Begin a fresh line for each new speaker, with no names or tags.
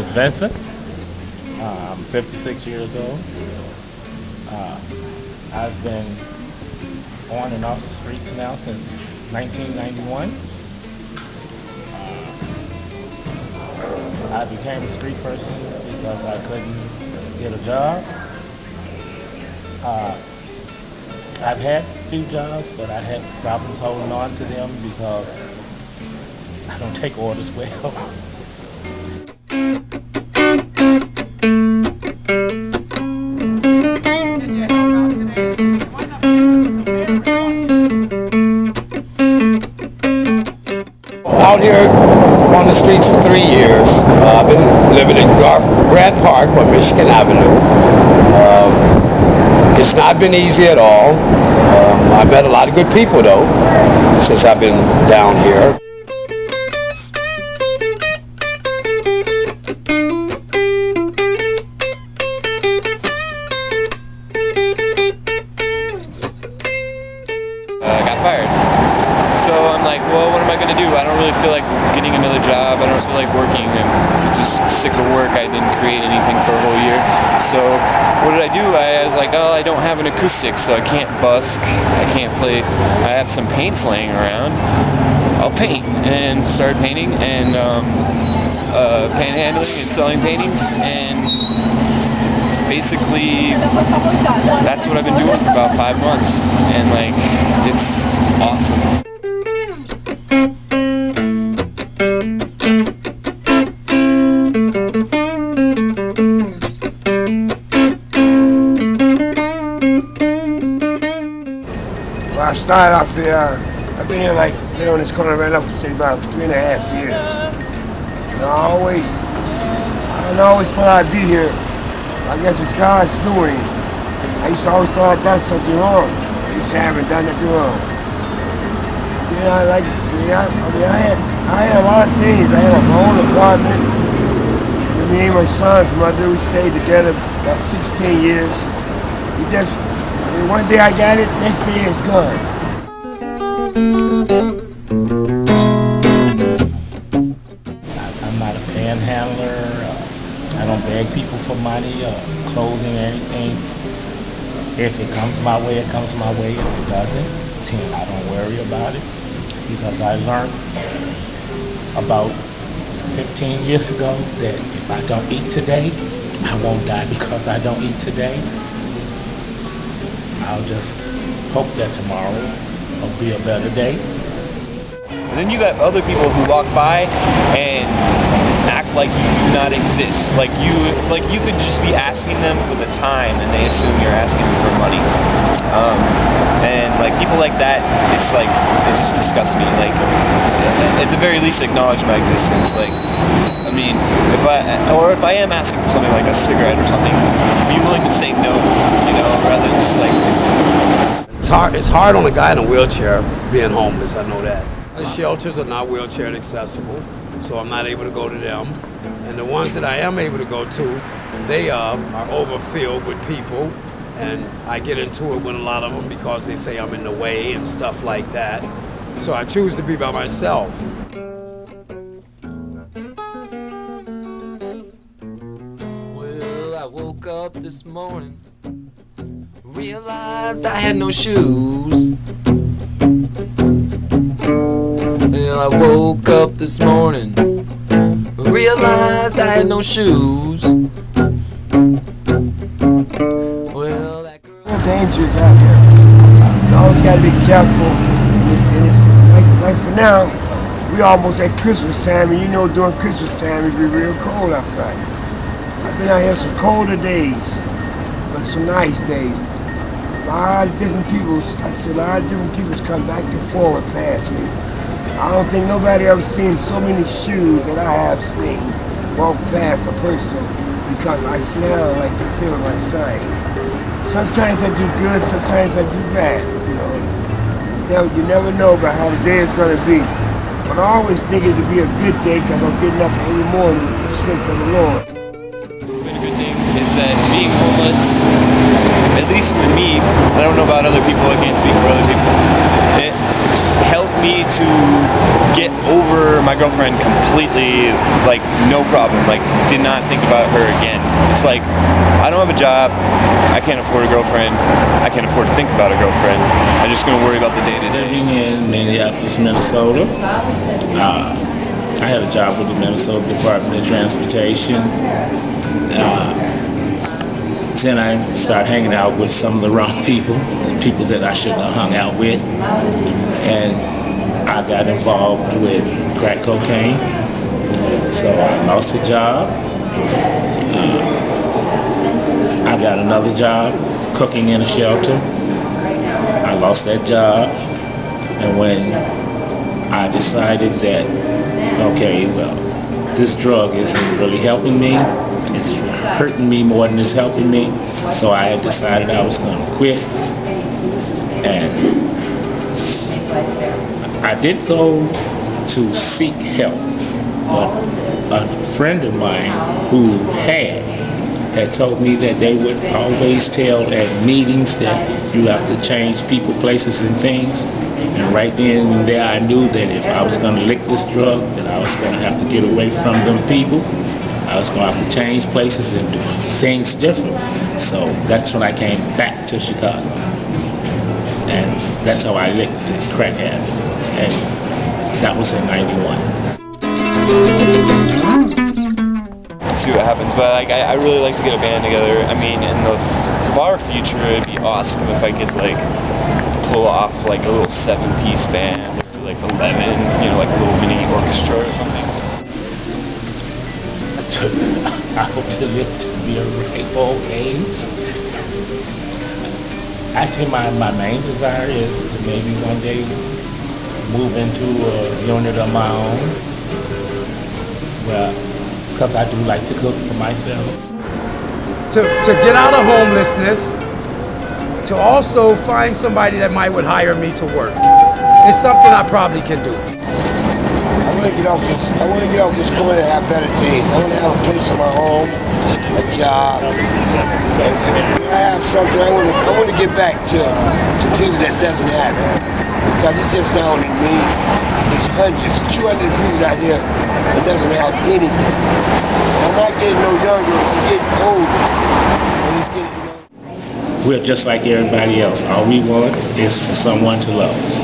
is Vincent. I'm 56 years old. I've been on and off the streets now since 1991. I became a street person because I couldn't get a job. I've had a few jobs, but I had problems holding on to them because I don't take orders well.
Out here on the streets for 3 years. I've been living in Grant Park on Michigan Avenue. It's not been easy at all. I've met a lot of good people though since I've been down here.
I got fired. So I'm like, well, what am I going to do? I don't really feel like getting another job. I don't feel like working. I'm just sick of work. I didn't create anything for a whole year. So what did I do? I was like, oh, I don't have an acoustic, so I can't busk. I can't play. I have some paints laying around. I'll paint. And started painting and panhandling and selling paintings. And basically, that's what I've been doing for about 5 months. And like, it's awesome.
I started off here, I've been here like, on this corner right now for say about 3.5 years. And I don't always thought I'd be here. I guess it's God's doing. I used to always thought I'd done something wrong. I used to haven't done anything wrong. You know, I had a lot of things. I had my own apartment. Me and my son's mother, we stayed together about 16 years. One day I got it, next day it's gone.
I'm not a panhandler. I don't beg people for money or clothing or anything. If it comes my way, it comes my way. If it doesn't, then I don't worry about it. Because I learned about 15 years ago that if I don't eat today, I won't die because I don't eat today. I'll just hope that tomorrow will be a better day.
And then you got other people who walk by and act like you do not exist. Like you could just be asking them for the time and they assume you're asking them for money. And like people like that, it's like, it just disgusts me. Like, at the very least acknowledge my existence. Like, I mean, if I am asking for something like a cigarette or something, be willing to say no, you know, rather than just like.
It's hard on a guy in a wheelchair being homeless, I know that. The shelters are not wheelchair accessible, so I'm not able to go to them. And the ones that I am able to go to, they are overfilled with people, and I get into it with a lot of them because they say I'm in the way and stuff like that. So I choose to be by myself.
Well, I woke up this morning, realized I had no shoes. Well, I woke up this morning, realized I had no shoes. Well, that girl.
It's dangerous out here. You always gotta be careful. And it's like for now, we almost at Christmas time, and you know during Christmas time it be real cold outside. I've been out here some colder days, but some nice days. A lot of different people come back and forth past me. I don't think nobody ever seen so many shoes that I have seen walk past a person because I smell like the tip of my sign. Sometimes I do good, sometimes I do bad, you know. You never know about how the day is going to be. But I always think it would be a good day because I'm getting up every morning with the strength of the Lord.
What's been a good thing is that being homeless, at least with me, I don't know about other people, I can't speak for other people, it helped me to get over my girlfriend completely, like no problem, like did not think about her again. It's like, I don't have a job, I can't afford a girlfriend, I can't afford to think about a girlfriend, I'm just going to worry about the day-to-day.
Living in Minneapolis, Minnesota, I had a job with the Minnesota Department of Transportation. Then I started hanging out with some of the wrong people, the people that I shouldn't have hung out with. And I got involved with crack cocaine. So I lost a job. I got another job cooking in a shelter. I lost that job. And when I decided that, okay, well, this drug isn't really helping me, it's hurting me more than it's helping me, so I had decided I was going to quit. And I did go to seek help, but a friend of mine who had told me that they would always tell at meetings that you have to change people, places, and things. And right then and there, I knew that if I was going to lick this drug, that I was going to have to get away from them people. I was going to have to change places and do things different. So that's when I came back to Chicago. And that's how I licked the crack habit. And that was in 91.
See what happens, but like I really like to get a band together. I mean, in the far future, it'd be awesome if I could like pull off like a little 7-piece band, or like 11, you know, like a little mini orchestra or something.
I hope to live to be a ripe old age. Actually, my main desire is to maybe one day move into a unit of my own. Well, because I do like to cook for myself.
To get out of homelessness, to also find somebody that would hire me to work. It's something I probably can do.
I want to get off this corner and have better days. I want to have a place of my own, a job. And when I have something, I want to get back to things that doesn't happen. Because it's just not only me. It's hundreds, 200 people out here that doesn't have anything. I'm not getting no younger, I'm getting older. And it's getting
We're just like everybody else. All we want is for someone to love us.